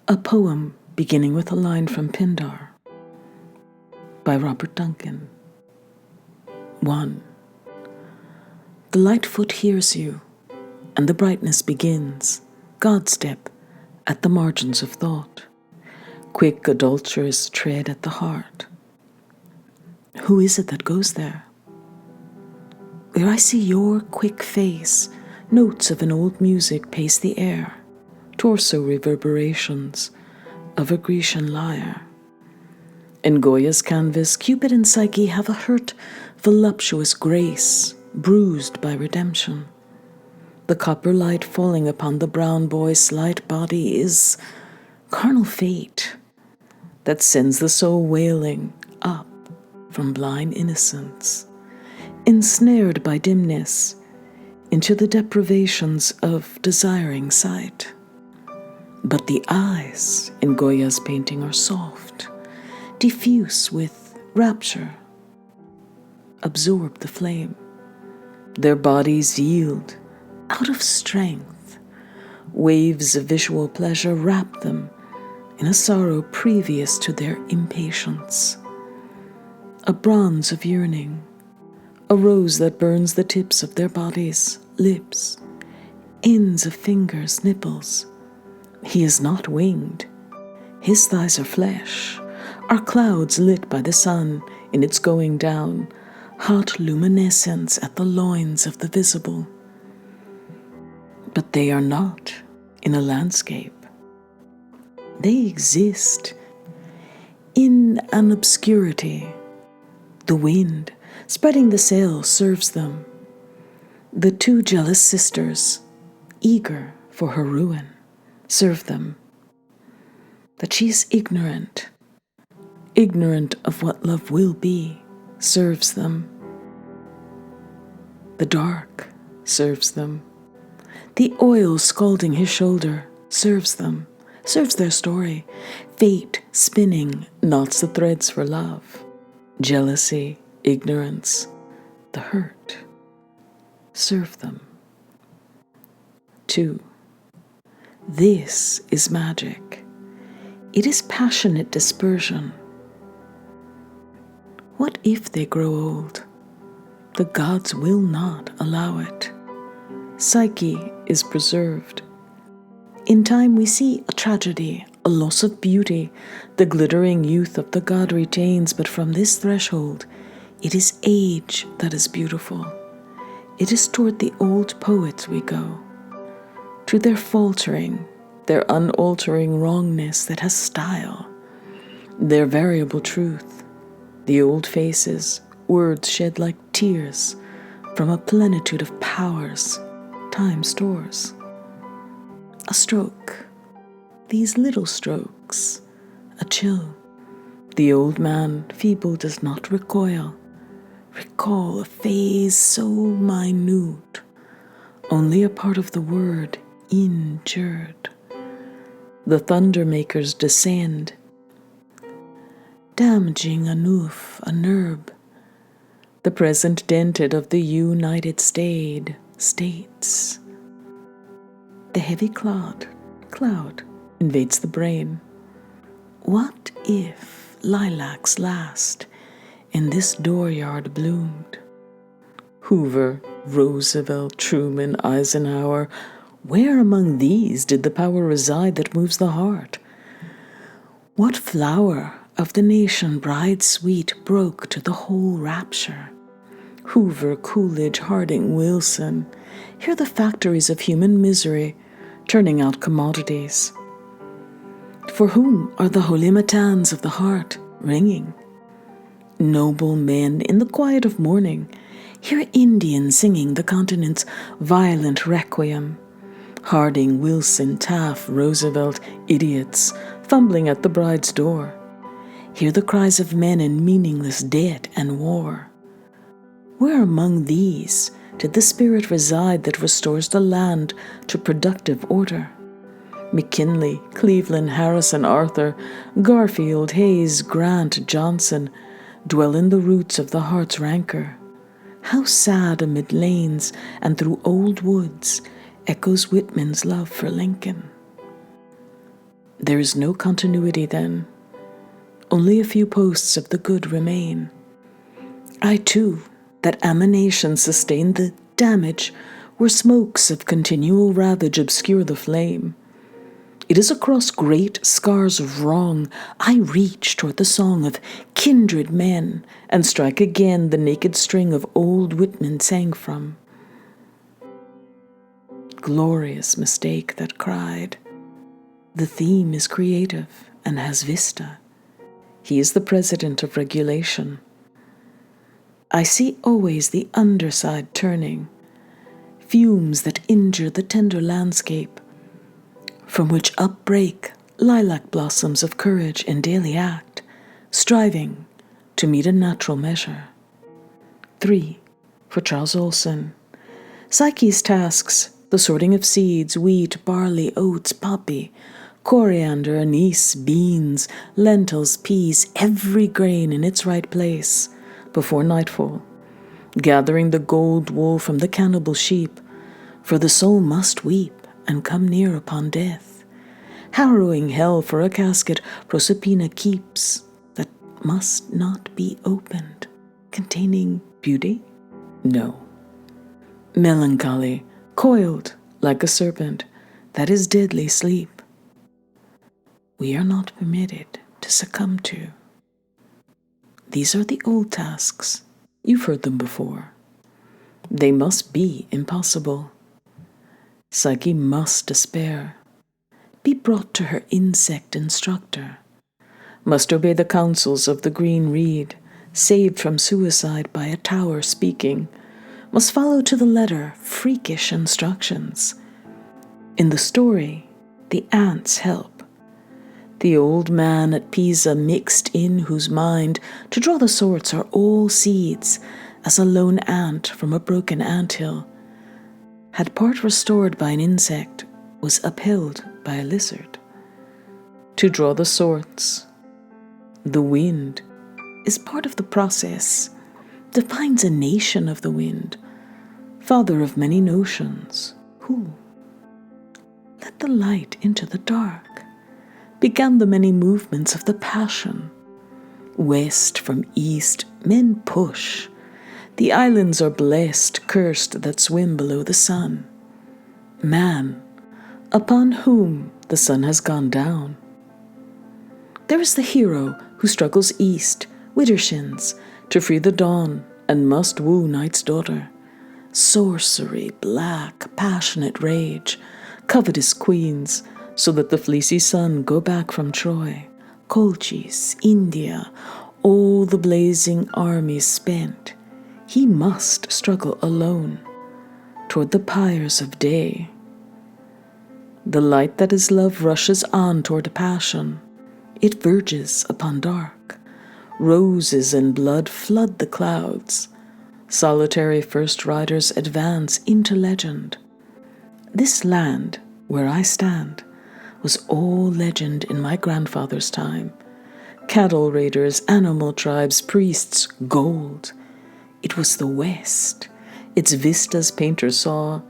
A poem beginning with a line from Pindar by Robert Duncan. 1. The light foot hears you, and the brightness begins, Godstep at the margins of thought, quick adulterous tread at the heart. Who is it that goes there? Where I see your quick face, notes of an old music pace the air, torso reverberations of a Grecian lyre. In Goya's canvas, Cupid and Psyche have a hurt, voluptuous grace, bruised by redemption. The copper light falling upon the brown boy's slight body is carnal fate that sends the soul wailing up from blind innocence, ensnared by dimness into the deprivations of desiring sight. But the eyes in Goya's painting are soft, diffuse with rapture, absorb the flame. Their bodies yield out of strength. Waves of visual pleasure wrap them in a sorrow previous to their impatience. A bronze of yearning, a rose that burns the tips of their bodies, lips, ends of fingers, nipples. He is not winged. His thighs are flesh, are clouds lit by the sun in its going down, hot luminescence at the loins of the visible. But they are not in a landscape. They exist in an obscurity. The wind, spreading the sails, serves them. The two jealous sisters, eager for her ruin, serve them. That she is ignorant of what love will be, serves them. The dark serves them. The oil scalding his shoulder serves them, serves their story. Fate spinning knots the threads for love. Jealousy, ignorance, the hurt serve them. 2. This is magic. It is passionate dispersion. What if they grow old? The gods will not allow it. Psyche is preserved. In time we see a tragedy, a loss of beauty. The glittering youth of the god retains, but from this threshold, it is age that is beautiful. It is toward the old poets we go, to their faltering, their unaltering wrongness that has style, their variable truth, the old faces, words shed like tears from a plenitude of powers time stores. A stroke, these little strokes, a chill. The old man, feeble, does not recall a phase so minute, only a part of the word injured. The thunder makers descend, damaging a nerve, the present dented of the United States. The heavy cloud invades the brain. What if lilacs last in this dooryard bloomed? Hoover, Roosevelt, Truman, Eisenhower, where among these did the power reside that moves the heart? What flower of the nation, bride sweet, broke to the whole rapture? Hoover, Coolidge, Harding, Wilson, here the factories of human misery, turning out commodities. For whom are the holy matins of the heart ringing? Noble men in the quiet of morning, hear Indians singing the continent's violent requiem. Harding, Wilson, Taft, Roosevelt, idiots, fumbling at the bride's door. Hear the cries of men in meaningless debt and war. Where among these did the spirit reside that restores the land to productive order? McKinley, Cleveland, Harrison, Arthur, Garfield, Hayes, Grant, Johnson dwell in the roots of the heart's rancor. How sad amid lanes and through old woods echoes Whitman's love for Lincoln. There is no continuity then. Only a few posts of the good remain. I too, that emanation sustain the damage where smokes of continual ravage obscure the flame. It is across great scars of wrong I reach toward the song of kindred men and strike again the naked string of old Whitman sang from. Glorious mistake that cried. The theme is creative and has vista. He is the president of regulation. I see always the underside turning, fumes that injure the tender landscape, from which upbreak lilac blossoms of courage in daily act, striving to meet a natural measure. 3. For Charles Olson. Psyche's tasks, the sorting of seeds, wheat, barley, oats, poppy, coriander, anise, beans, lentils, peas, every grain in its right place, before nightfall, gathering the gold wool from the cannibal sheep, for the soul must weep and come near upon death, harrowing hell for a casket Proserpina keeps that must not be opened, containing beauty? No. Melancholy, coiled like a serpent, that is deadly sleep. We are not permitted to succumb to. These are the old tasks. You've heard them before. They must be impossible. Psyche must despair, be brought to her insect instructor, must obey the counsels of the green reed, saved from suicide by a tower speaking, must follow to the letter freakish instructions. In the story, the ants help. The old man at Pisa mixed in whose mind to draw the sorts are all seeds, as a lone ant from a broken anthill, had part restored by an insect, was upheld by a lizard. To draw the sorts, the wind is part of the process, defines a nation of the wind, father of many notions, who let the light into the dark, began the many movements of the passion. West from east men push. The islands are blessed, cursed that swim below the sun. Man, upon whom the sun has gone down. There is the hero who struggles east, widdershins, to free the dawn and must woo night's daughter. Sorcery, black, passionate rage, covetous queens, so that the fleecy sun go back from Troy, Colchis, India, all the blazing armies spent. He must struggle alone toward the pyres of day. The light that is love rushes on toward passion. It verges upon dark. Roses and blood flood the clouds. Solitary first riders advance into legend. This land where I stand was all legend in my grandfather's time. Cattle raiders, animal tribes, priests, gold. It was the West. Its vistas painters saw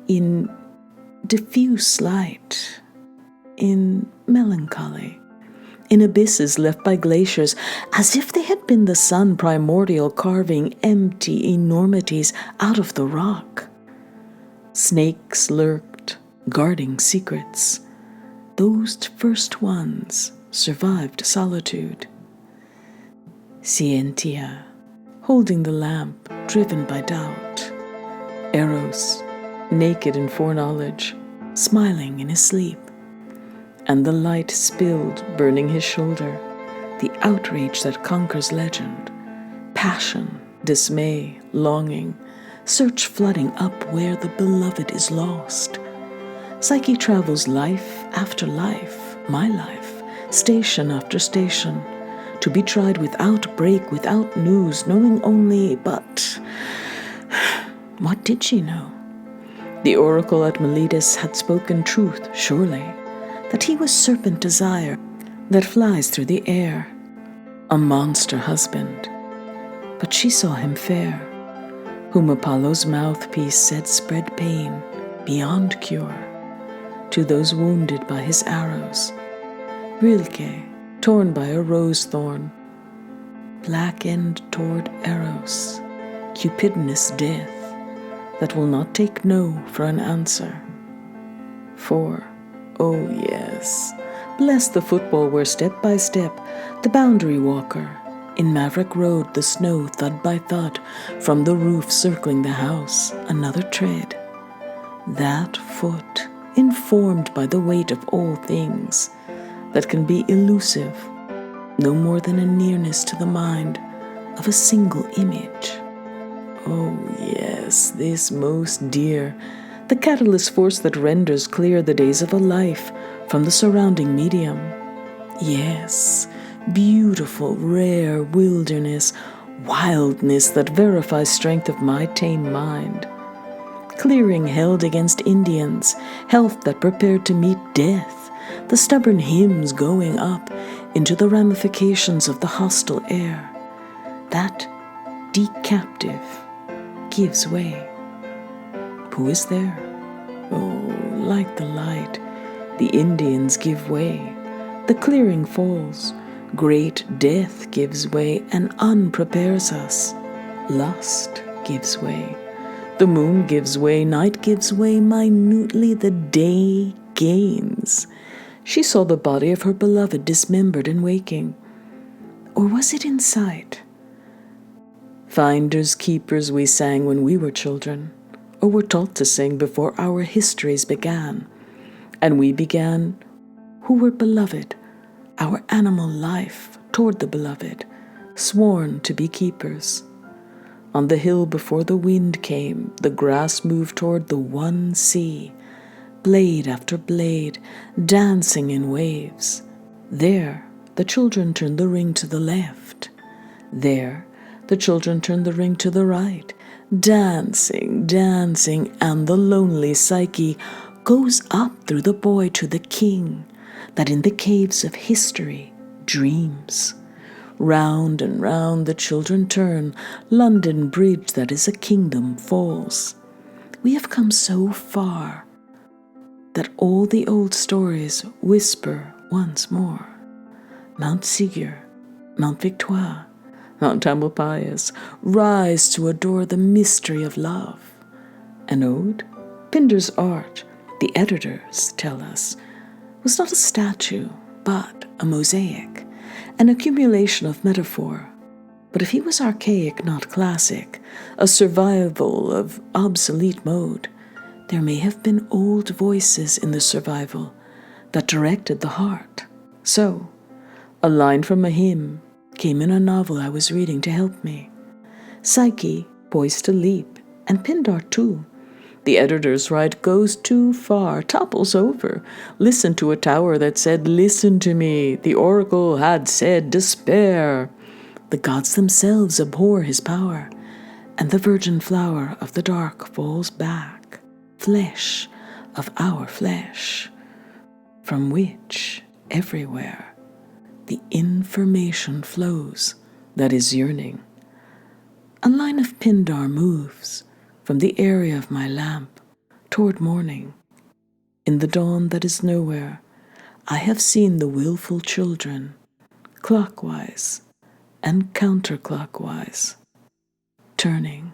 in diffuse light, in melancholy, in abysses left by glaciers, as if they had been the sun primordial carving empty enormities out of the rock. Snakes lurked, guarding secrets. Those first ones survived solitude. Scientia, holding the lamp, driven by doubt. Eros, naked in foreknowledge, smiling in his sleep. And the light spilled, burning his shoulder, the outrage that conquers legend. Passion, dismay, longing, search flooding up where the beloved is lost. Psyche travels life after life, my life, station after station, to be tried without break, without news, knowing only, but what did she know? The oracle at Miletus had spoken truth, surely, that he was serpent desire that flies through the air, a monster husband. But she saw him fair, whom Apollo's mouthpiece said spread pain beyond cure to those wounded by his arrows. Rilke, torn by a rose thorn, black-end toward Eros, cupidinous death that will not take no for an answer. For, oh yes, bless the football where step by step, the boundary walker, in Maverick Road the snow thud by thud, from the roof circling the house, another tread. That foot, informed by the weight of all things, that can be elusive, no more than a nearness to the mind of a single image. Oh yes, this most dear, the catalyst force that renders clear the days of a life from the surrounding medium. Yes, beautiful, rare wilderness, wildness that verifies strength of my tame mind. Clearing held against Indians, health that prepared to meet death, the stubborn hymns going up into the ramifications of the hostile air. That decaptive gives way. Who is there? Oh, like the light, the Indians give way. The clearing falls. Great death gives way and unprepares us. Lust gives way. The moon gives way, night gives way, minutely the day gains. She saw the body of her beloved dismembered and waking. Or was it in sight? Finders, keepers we sang when we were children, or were taught to sing before our histories began. And we began who were beloved, our animal life toward the beloved, sworn to be keepers. On the hill before the wind came, the grass moved toward the one sea, blade after blade, dancing in waves. There, the children turned the ring to the left. There, the children turned the ring to the right, dancing, dancing, and the lonely Psyche goes up through the boy to the king that in the caves of history dreams. Round and round the children turn, London Bridge that is a kingdom falls. We have come so far that all the old stories whisper once more. Mount Segur, Mount Victoire, Mount Tamalpais rise to adore the mystery of love. An ode, Pindar's art, the editors tell us, was not a statue, but a mosaic, an accumulation of metaphor. But if he was archaic, not classic, a survival of obsolete mode, there may have been old voices in the survival that directed the heart. So, a line from a hymn came in a novel I was reading to help me. Psyche, poised to leap, and Pindar too. The editors write, goes too far, topples over. Listen to a tower that said, listen to me. The oracle had said, despair. The gods themselves abhor his power, and the virgin flower of the dark falls back, flesh of our flesh, from which, everywhere, the information flows that is yearning. A line of Pindar moves from the area of my lamp toward morning. In the dawn that is nowhere, I have seen the willful children, clockwise and counterclockwise, turning.